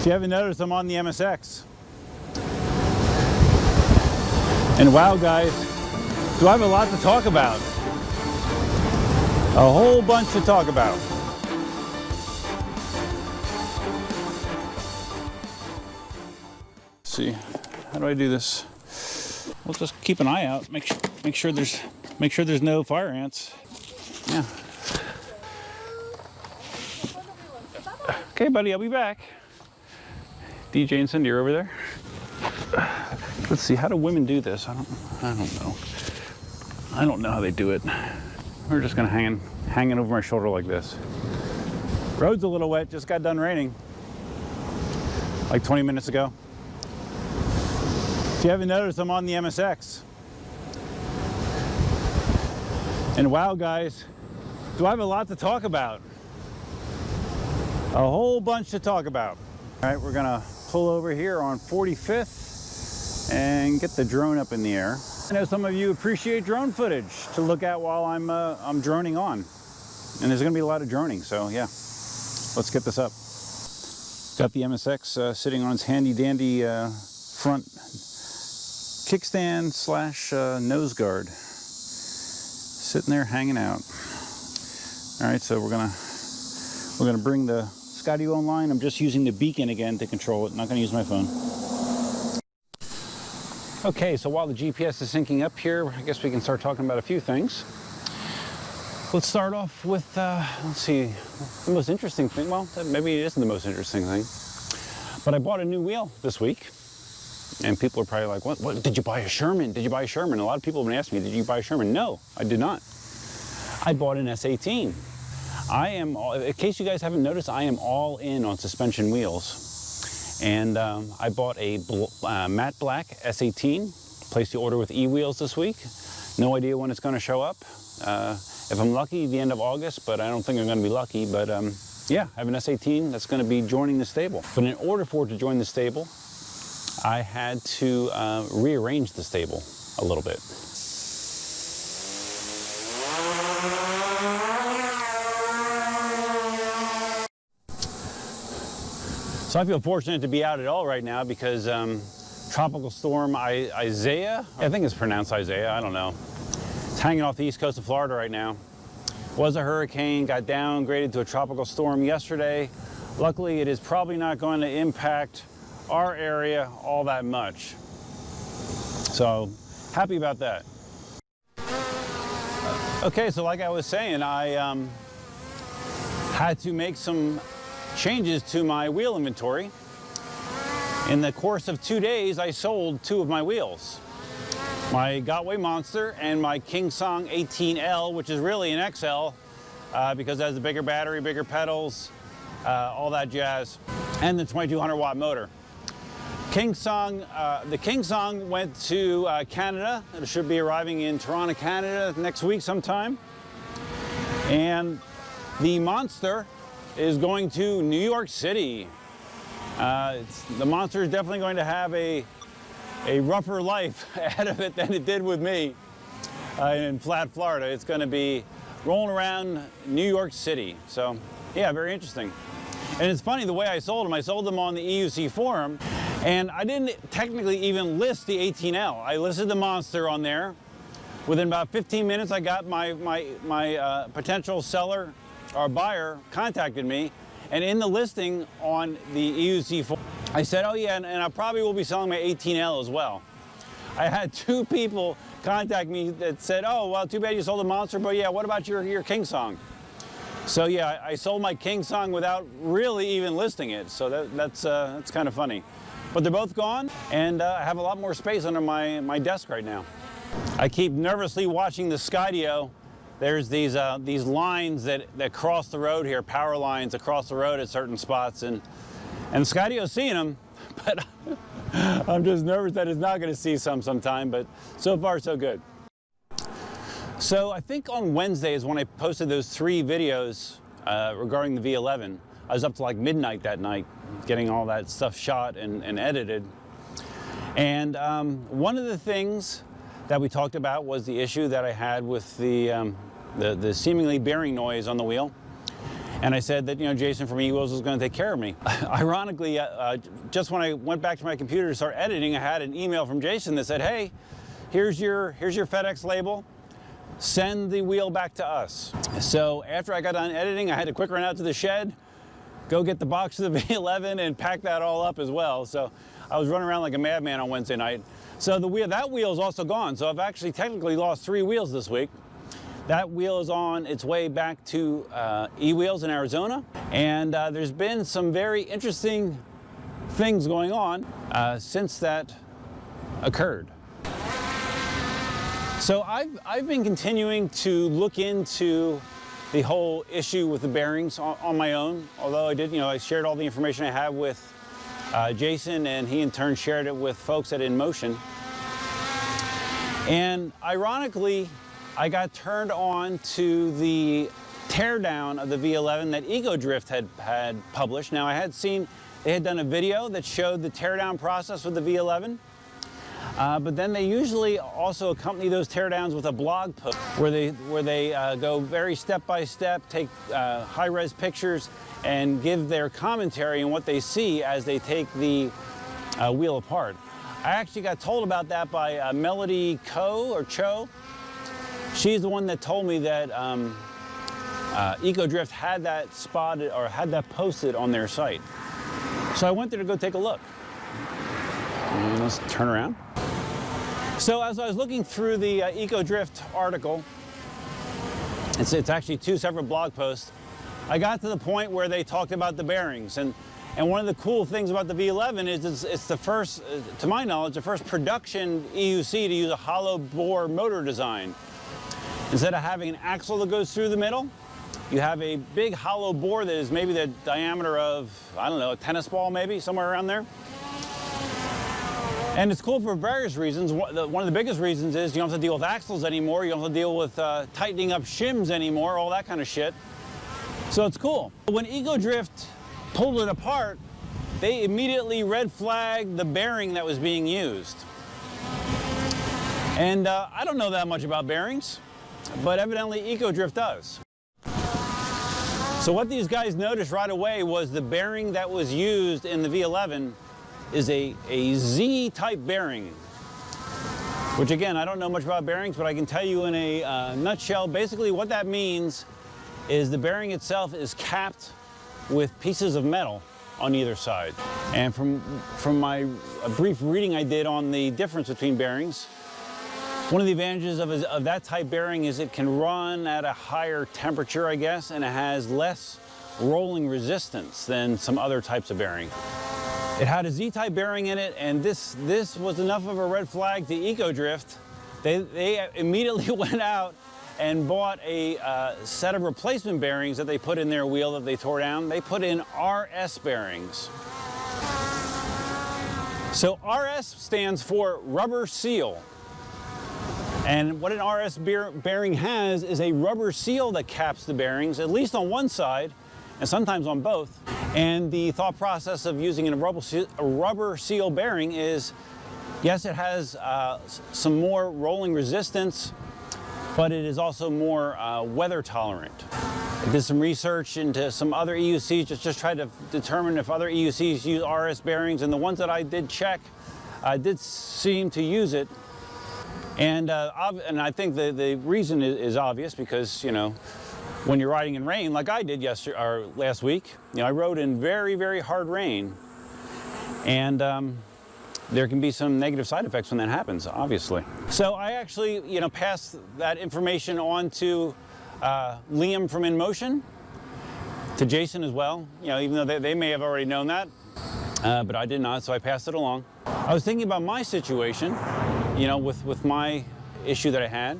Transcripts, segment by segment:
If you haven't noticed, I'm on the MSX. And wow, guys, do I have a lot to talk about. A whole bunch to talk about. Let's see, how do I do this? We'll just keep an eye out, make sure there's no fire ants. Yeah. Okay, buddy, I'll be back. DJ and Cindy are over there. Let's see, how do women do this? I don't know. I don't know how they do it. We're just gonna hang it over my shoulder like this. Road's a little wet, just got done raining. Like 20 minutes ago. If you haven't noticed, I'm on the MSX. And wow, guys, do I have a lot to talk about. A whole bunch to talk about. All right, we're gonna pull over here on 45th and get the drone up in the air. I know some of you appreciate drone footage to look at while I'm droning on. And there's gonna be a lot of droning, so yeah, let's get this up. Got the MSX sitting on its handy dandy front kickstand slash nose guard. Sitting there hanging out. All right, so we're gonna bring the Skydio online. I'm just using the beacon again to control it. Not gonna use my phone. Okay, so while the GPS is syncing up here, I guess we can start talking about a few things. Let's start off with, let's see, the most interesting thing. Well, maybe it isn't the most interesting thing, but I bought a new wheel this week. And people are probably like, what, did you buy a Sherman? Did you buy a Sherman? A lot of people have been asking me, did you buy a Sherman? No, I did not. I bought an S18. In case you guys haven't noticed, I am all in on suspension wheels. And I bought a matte black S18, placed the order with E-wheels this week. No idea when it's gonna show up. If I'm lucky, the end of August, but I don't think I'm gonna be lucky. But yeah, I have an S18 that's gonna be joining the stable. But in order for it to join the stable, I had to rearrange the stable a little bit. So I feel fortunate to be out at all right now because Tropical Storm Isaiah, I think it's pronounced Isaiah, I don't know. It's hanging off the east coast of Florida right now. Was a hurricane, got downgraded to a tropical storm yesterday. Luckily, it is probably not going to impact our area all that much. So happy about that. Okay, so like I was saying, I had to make some changes to my wheel inventory. In the course of 2 days, I sold 2 of my wheels. My Gotway Monster and my KingSong 18L, which is really an XL because it has the bigger battery, bigger pedals, all that jazz, and the 2200 watt motor. KingSong, the KingSong went to Canada. It should be arriving in Toronto, Canada next week sometime. And the Monster is going to New York City. The Monster is definitely going to have a rougher life ahead of it than it did with me in flat Florida. It's going to be rolling around New York City. So yeah, very interesting. And it's funny the way I sold them on the EUC forum. And I didn't technically even list the 18L. I listed the Monster on there. Within about 15 minutes, I got my potential seller or buyer contacted me. And in the listing on the EUC forum, I said, oh yeah, and I probably will be selling my 18L as well. I had 2 people contact me that said, oh, well, too bad you sold the Monster, but yeah, what about your KingSong? So yeah, I sold my KingSong without really even listing it. So that's kind of funny. But they're both gone, and I have a lot more space under my desk right now. I keep nervously watching the Skydio. There's these lines that cross the road here, power lines across the road at certain spots, and Skydio's seeing them, but I'm just nervous that it's not going to see some sometime, but so far so good. So I think on Wednesday is when I posted those 3 videos regarding the V11. I was up to like midnight that night getting all that stuff shot and edited. And one of the things that we talked about was the issue that I had with the seemingly bearing noise on the wheel. And I said that, Jason from E-Wheels was going to take care of me. Ironically, just when I went back to my computer to start editing, I had an email from Jason that said, hey, here's your FedEx label. Send the wheel back to us. So after I got done editing, I had to quick run out to the shed, go get the box of the V11 and pack that all up as well. So I was running around like a madman on Wednesday night. So that wheel is also gone. So I've actually technically lost 3 wheels this week. That wheel is on its way back to E-Wheels in Arizona. And there's been some very interesting things going on since that occurred. So I've been continuing to look into the whole issue with the bearings on my own. Although I shared all the information I have with Jason, and he in turn shared it with folks at Inmotion. And ironically, I got turned on to the teardown of the V11 that EcoDrift had published. Now, I had seen they had done a video that showed the teardown process with the V11, but then they usually also accompany those teardowns with a blog post where they go very step by step, take high-res pictures, and give their commentary on what they see as they take the wheel apart. I actually got told about that by Melody Cho. She's the one that told me that EcoDrift had that spotted or had that posted on their site. So I went there to go take a look. And let's turn around. So as I was looking through the EcoDrift article, it's actually 2 separate blog posts, I got to the point where they talked about the bearings. And one of the cool things about the V11 is it's the first, to my knowledge, the first production EUC to use a hollow bore motor design. Instead of having an axle that goes through the middle, you have a big hollow bore that is maybe the diameter of, I don't know, a tennis ball maybe, somewhere around there. And it's cool for various reasons. One of the biggest reasons is you don't have to deal with axles anymore, you don't have to deal with tightening up shims anymore, all that kind of shit. So it's cool. When EcoDrift pulled it apart, they immediately red flagged the bearing that was being used. And I don't know that much about bearings, but evidently EcoDrift does. So what these guys noticed right away was the bearing that was used in the V11 is a Z-type bearing, which again, I don't know much about bearings, but I can tell you in a nutshell, basically what that means is the bearing itself is capped with pieces of metal on either side. And from my brief reading I did on the difference between bearings, one of the advantages of that type bearing is it can run at a higher temperature, I guess, and it has less rolling resistance than some other types of bearing. It had a Z-type bearing in it, and this was enough of a red flag to EcoDrift. They immediately went out and bought a set of replacement bearings that they put in their wheel that they tore down. They put in RS bearings. So RS stands for rubber seal. And what an RS bearing has is a rubber seal that caps the bearings, at least on one side, and sometimes on both. And the thought process of using a rubber seal bearing is, yes, it has some more rolling resistance, but it is also more weather tolerant. I did some research into some other EUCs, just tried to determine if other EUCs use RS bearings, and the ones that I did check did seem to use it. And I think the reason is obvious because, when you're riding in rain, like I did last week, I rode in very, very hard rain. And there can be some negative side effects when that happens, obviously. So I actually, passed that information on to Liam from Inmotion, to Jason as well, even though they may have already known that, but I did not, so I passed it along. I was thinking about my situation, with my issue that I had.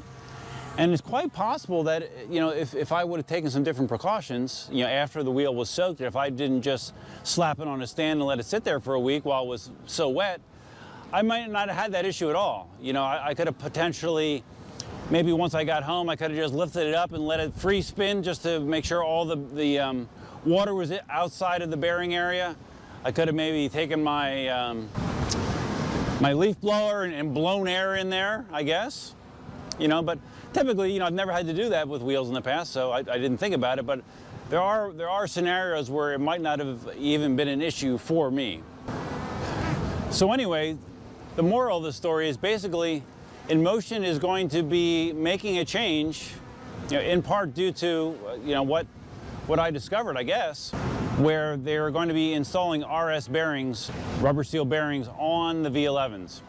And it's quite possible that, if I would have taken some different precautions, after the wheel was soaked, if I didn't just slap it on a stand and let it sit there for a week while it was so wet, I might not have had that issue at all. I could have potentially, maybe once I got home, I could have just lifted it up and let it free spin just to make sure all the water was outside of the bearing area. I could have maybe taken my my leaf blower and blown air in there, I guess. But typically, I've never had to do that with wheels in the past, so I didn't think about it. But there are scenarios where it might not have even been an issue for me. So anyway, the moral of the story is basically Inmotion is going to be making a change, in part due to what I discovered, I guess, where they're going to be installing RS bearings, rubber steel bearings, on the V11s.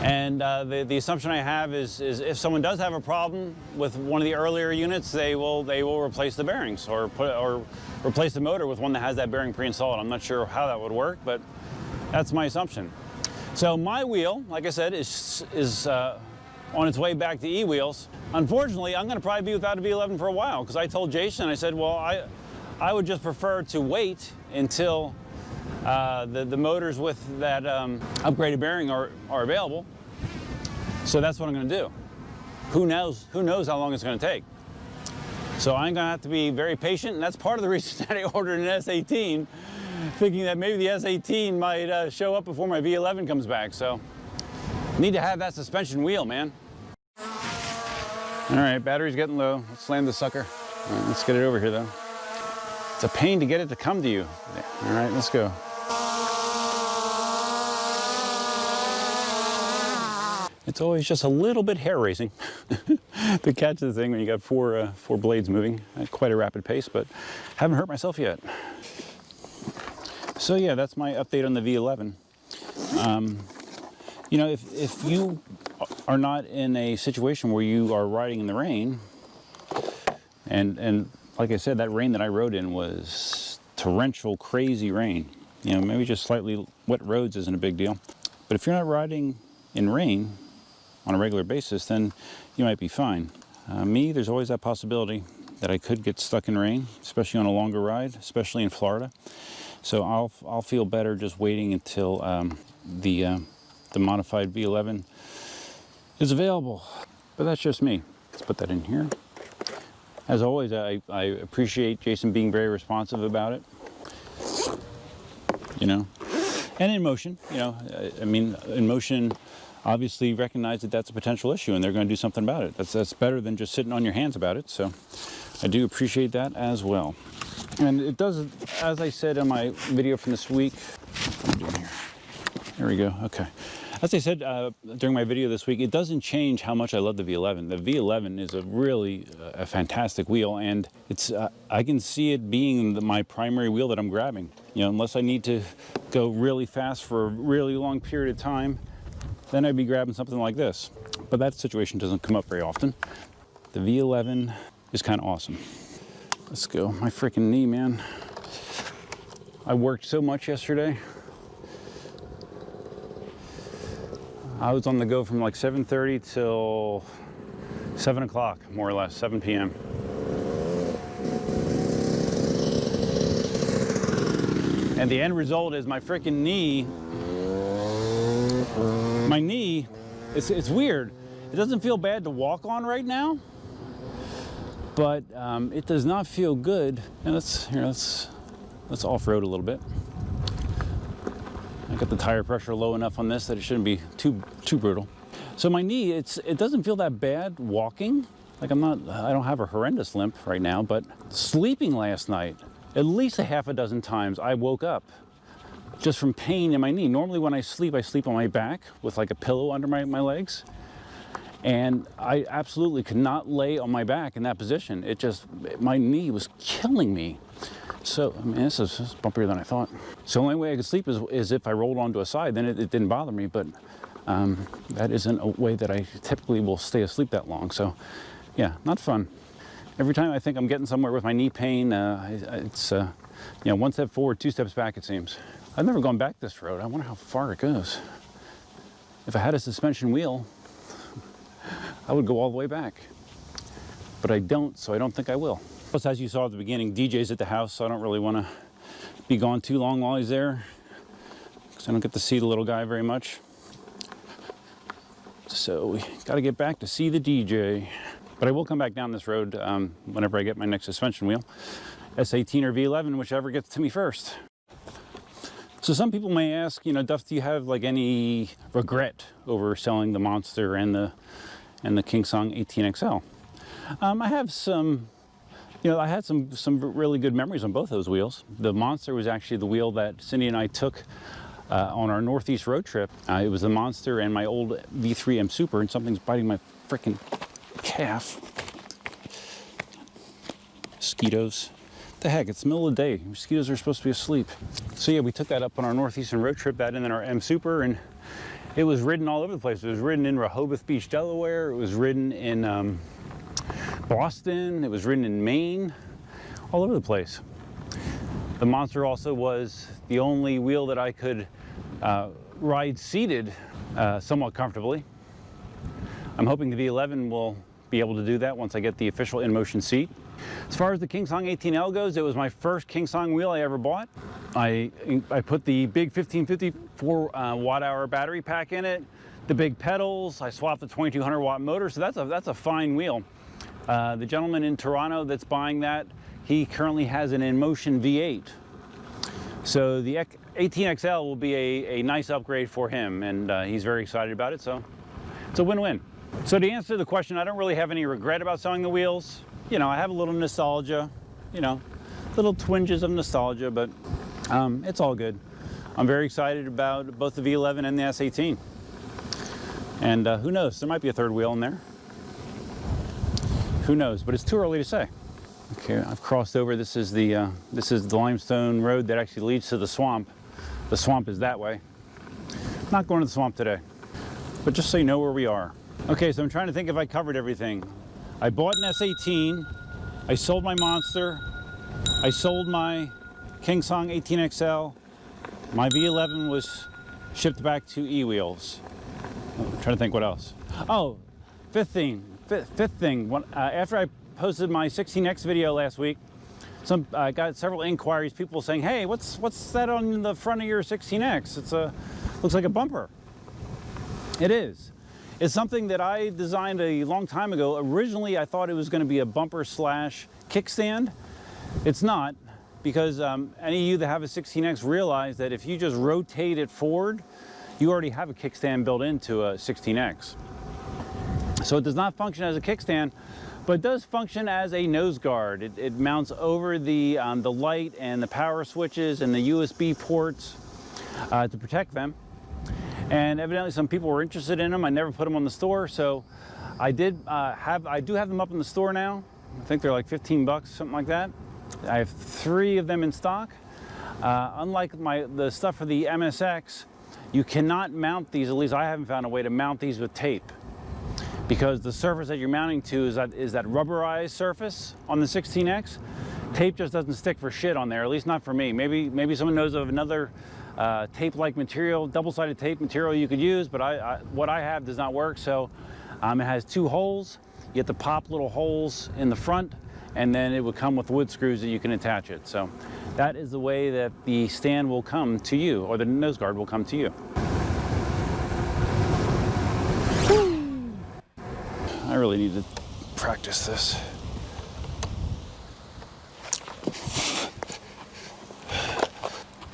And the assumption I have is if someone does have a problem with one of the earlier units, they will replace the bearings or replace the motor with one that has that bearing pre-installed. I'm not sure how that would work, but that's my assumption. So my wheel, like I said, is on its way back to e-wheels. Unfortunately, I'm going to probably be without a V11 for a while, because I told Jason, I said, well, I would just prefer to wait until the motors with that upgraded bearing are available. So that's what I'm going to do. Who knows how long it's going to take. So I'm going to have to be very patient, and that's part of the reason that I ordered an S18, thinking that maybe the S18 might show up before my V11 comes back. So need to have that suspension wheel, man. All right, battery's getting low. Let's slam the sucker. All right, let's get it over here, though. It's a pain to get it to come to you. All right, let's go. It's always just a little bit hair-raising to catch the thing when you got four blades moving at quite a rapid pace, but haven't hurt myself yet. So yeah, that's my update on the V11. If you are not in a situation where you are riding in the rain, and like I said, that rain that I rode in was torrential, crazy rain. Maybe just slightly wet roads isn't a big deal. But if you're not riding in rain on a regular basis, then you might be fine. Me, there's always that possibility that I could get stuck in rain, especially on a longer ride, especially in Florida. So I'll feel better just waiting until the modified V11 is available. But that's just me. Let's put that in here. As always, I appreciate Jason being very responsive about it. And Inmotion, Inmotion obviously recognized that that's a potential issue, and they're going to do something about it. That's better than just sitting on your hands about it. So I do appreciate that as well. And it does, as I said in my video from this week, what am I doing here? There we go. Okay. As I said during my video this week, it doesn't change how much I love the V11. The V11 is a really a fantastic wheel, and it's I can see it being my primary wheel that I'm grabbing. Unless I need to go really fast for a really long period of time, then I'd be grabbing something like this. But that situation doesn't come up very often. The V11 is kind of awesome. Let's go. My freaking knee, man. I worked so much yesterday. I was on the go from like 7:30 till 7 o'clock, more or less, 7 p.m. And the end result is my freaking knee. My knee, it's weird. It doesn't feel bad to walk on right now, but it does not feel good. And let's off-road a little bit. I got the tire pressure low enough on this that it shouldn't be too brutal. So my knee, it doesn't feel that bad walking. Like I don't have a horrendous limp right now, but sleeping last night, at least a half a dozen times I woke up just from pain in my knee. Normally when I sleep on my back with like a pillow under my legs. And I absolutely could not lay on my back in that position. My knee was killing me. So, this is bumpier than I thought. So the only way I could sleep is if I rolled onto a side, then it didn't bother me, but that isn't a way that I typically will stay asleep that long. So yeah, not fun. Every time I think I'm getting somewhere with my knee pain, it's one step forward, 2 steps back, it seems. I've never gone back this road. I wonder how far it goes. If I had a suspension wheel, I would go all the way back. But I don't, so I don't think I will. Plus, as you saw at the beginning, DJ's at the house, so I don't really want to be gone too long while he's there, because I don't get to see the little guy very much. So we got to get back to see the DJ. But I will come back down this road whenever I get my next suspension wheel. S18 or V11, whichever gets to me first. So some people may ask, Duff, do you have like any regret over selling the Monster and the KingSong 18XL? I have some You know, I had some really good memories on both those wheels. The Monster was actually the wheel that Cindy and I took on our Northeast road trip. It was the Monster and my old V3 M Super, and something's biting my freaking calf. Mosquitoes. What the heck, it's the middle of the day. Mosquitoes are supposed to be asleep. So yeah, we took that up on our Northeastern road trip, that and then our M Super, and it was ridden all over the place. It was ridden in Rehoboth Beach, Delaware. It was ridden in Boston. It was ridden in Maine, all over the place. The Monster also was the only wheel that I could ride seated somewhat comfortably. I'm hoping the V11 will be able to do that once I get the official Inmotion seat. As far as the KingSong 18L goes, it was my first KingSong wheel I ever bought. I put the big 1554 watt-hour battery pack in it, the big pedals. I swapped the 2200 watt motor, so that's a fine wheel. The gentleman in Toronto that's buying that, he currently has an Inmotion V8. So the 18XL will be a nice upgrade for him, and he's very excited about it, so it's a win-win. So to answer the question, I don't really have any regret about selling the wheels. You know, I have a little nostalgia, you know, little twinges of nostalgia, but it's all good. I'm very excited about both the V11 and the S18. And who knows, there might be a third wheel in there. Who knows, but it's too early to say. Okay, I've crossed over. This is the limestone road that actually leads to the swamp. The swamp is that way. I'm not going to the swamp today, but just so you know where we are. Okay, so I'm trying to think if I covered everything. I bought an S18, I sold my Monster, I sold my KingSong 18XL, my V11 was shipped back to e-wheels. I'm trying to think what else. Oh, fifth thing. After I posted my 16X video last week, I got several inquiries, people saying, hey, what's that on the front of your 16X? Looks like a bumper. It is. It's something that I designed a long time ago. Originally, I thought it was going to be a bumper slash kickstand. It's not, because any of you that have a 16X realize that if you just rotate it forward, you already have a kickstand built into a 16X. So it does not function as a kickstand, but it does function as a nose guard. It mounts over the light and the power switches and the USB ports to protect them. And evidently some people were interested in them. I never put them on the store, so I do have them up in the store now. I think they're like 15 bucks, something like that. I have 3 of them in stock. Unlike the stuff for the MSX, you cannot mount these, at least I haven't found a way to mount these with tape, because the surface that you're mounting to is that rubberized surface on the 16X. Tape just doesn't stick for shit on there, at least not for me. Maybe someone knows of another tape-like material, double-sided tape material you could use, but what I have does not work. So it has 2 holes. You have to pop little holes in the front, and then it would come with wood screws that you can attach it. So that is the way that the stand will come to you, or the nose guard will come to you. I really need to practice this.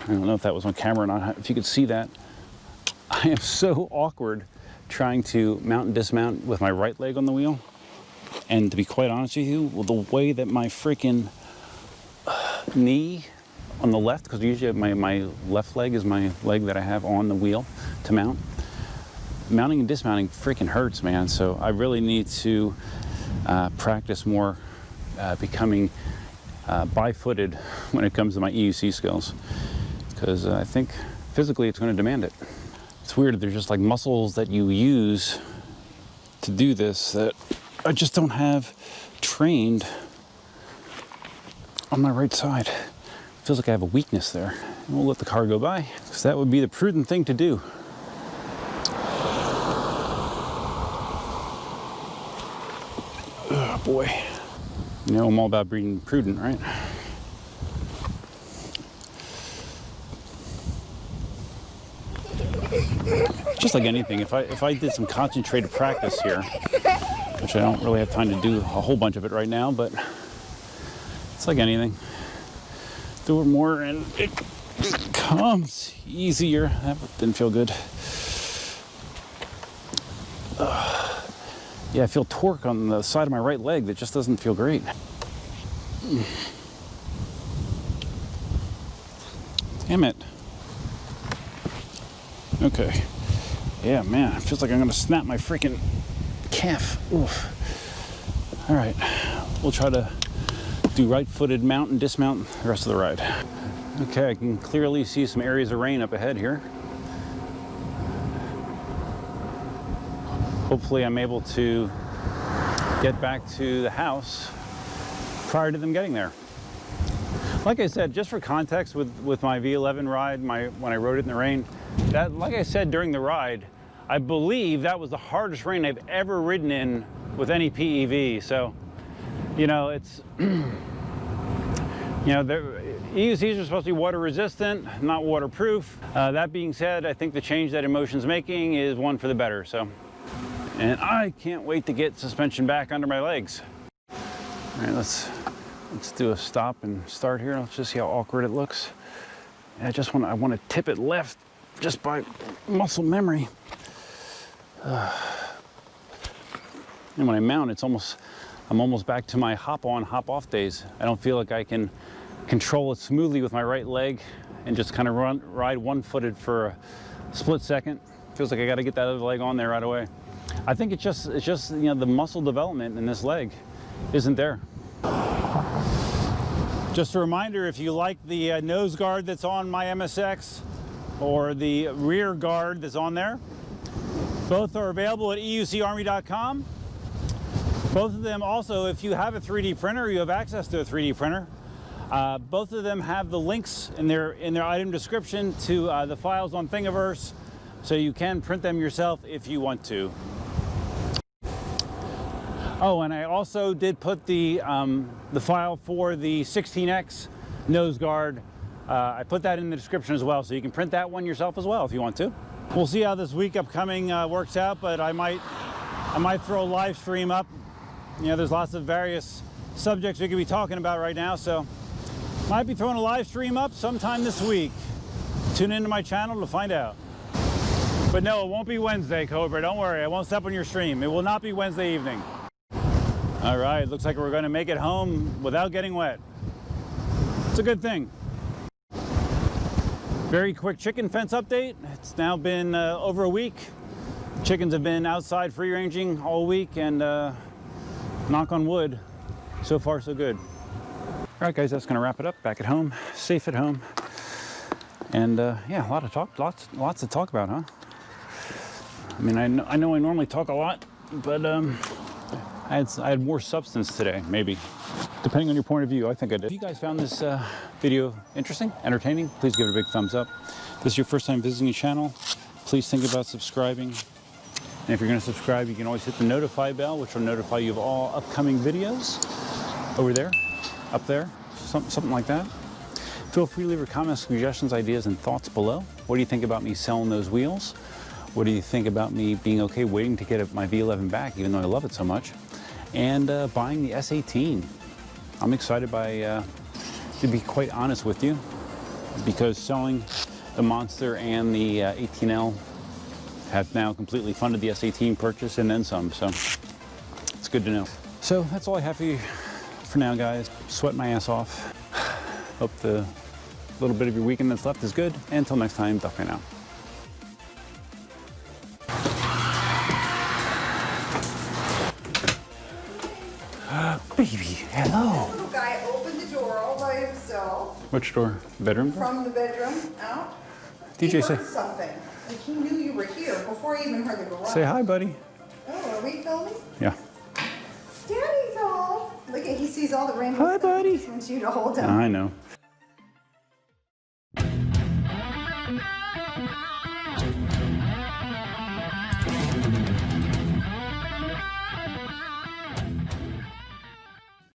I don't know if that was on camera or not, if you could see that. I am so awkward trying to mount and dismount with my right leg on the wheel. And to be quite honest with you, the way that my freaking knee on the left, because usually my left leg is my leg that I have on the wheel to mount. Mounting and dismounting freaking hurts, man. So I really need to practice more becoming bi-footed when it comes to my EUC skills. Because I think physically it's going to demand it. It's weird, there's just like muscles that you use to do this that I just don't have trained on my right side. It feels like I have a weakness there. And we'll let the car go by, because that would be the prudent thing to do. Oh boy. You know I'm all about being prudent, right? Just like anything, if I did some concentrated practice here, which I don't really have time to do a whole bunch of it right now, but it's like anything. Do it more and it becomes easier. That didn't feel good. Yeah, I feel torque on the side of my right leg that just doesn't feel great. Damn it. Okay. Yeah, man, it feels like I'm gonna snap my freaking calf. Oof. All right, we'll try to do right-footed mount and dismount the rest of the ride. Okay, I can clearly see some areas of rain up ahead here. Hopefully I'm able to get back to the house prior to them getting there. Like I said, just for context with my V11 ride, when I rode it in the rain, that, like I said during the ride, I believe that was the hardest rain I've ever ridden in with any PEV. So, you know, it's, you know, EUCs are supposed to be water resistant, not waterproof. That being said, I think the change that Inmotion's making is one for the better. So, and I can't wait to get suspension back under my legs. All right, let's do a stop and start here. Let's just see how awkward it looks. I want to tip it left just by muscle memory. And when I mount, I'm almost back to my hop on, hop off days. I don't feel like I can control it smoothly with my right leg and just kind of ride one-footed for a split second. Feels like I got to get that other leg on there right away. I think it's just you know, the muscle development in this leg isn't there. Just a reminder, if you like the nose guard that's on my MSX or the rear guard that's on there, both are available at eucarmy.com. Both of them also, if you have a 3D printer, you have access to a 3D printer. Both of them have the links in their item description to the files on Thingiverse, so you can print them yourself if you want to. Oh, and I also did put the file for the 16X nose guard. I put that in the description as well, so you can print that one yourself as well if you want to. We'll see how this week upcoming works out, but I might throw a live stream up. You know, there's lots of various subjects we could be talking about right now, so might be throwing a live stream up sometime this week. Tune into my channel to find out. But no, it won't be Wednesday, Cobra. Don't worry, I won't step on your stream. It will not be Wednesday evening. All right, looks like we're going to make it home without getting wet. It's a good thing. Very quick chicken fence update. It's now been over a week. Chickens have been outside free ranging all week, and knock on wood, so far so good. All right, guys, that's going to wrap it up. Back at home, safe at home, and yeah, lots to talk about, huh? I mean, I know I normally talk a lot, but I had more substance today, maybe. Depending on your point of view, I think I did. If you guys found this video interesting, entertaining, please give it a big thumbs up. If this is your first time visiting the channel, please think about subscribing. And if you're going to subscribe, you can always hit the notify bell, which will notify you of all upcoming videos. Over there, up there, something like that. Feel free to leave your comments, suggestions, ideas, and thoughts below. What do you think about me selling those wheels? What do you think about me being okay waiting to get my V11 back, even though I love it so much? And buying the S18. I'm excited to be quite honest with you, because selling the Monster and the 18L have now completely funded the S18 purchase and then some, so it's good to know. So that's all I have for you for now, guys. Sweat my ass off. Hope the little bit of your weekend that's left is good. And until next time, duck right now. Baby, hello. The little guy opened the door all by himself. Which door? Bedroom? From the bedroom out. DJ, he say something. Like he knew you were here before he even heard the garage. Say hi, buddy. Oh, are we filming? Yeah. Daddy's home. Look at, he sees all the rainbow. Hi, buddy. He just wants you to hold him. I know.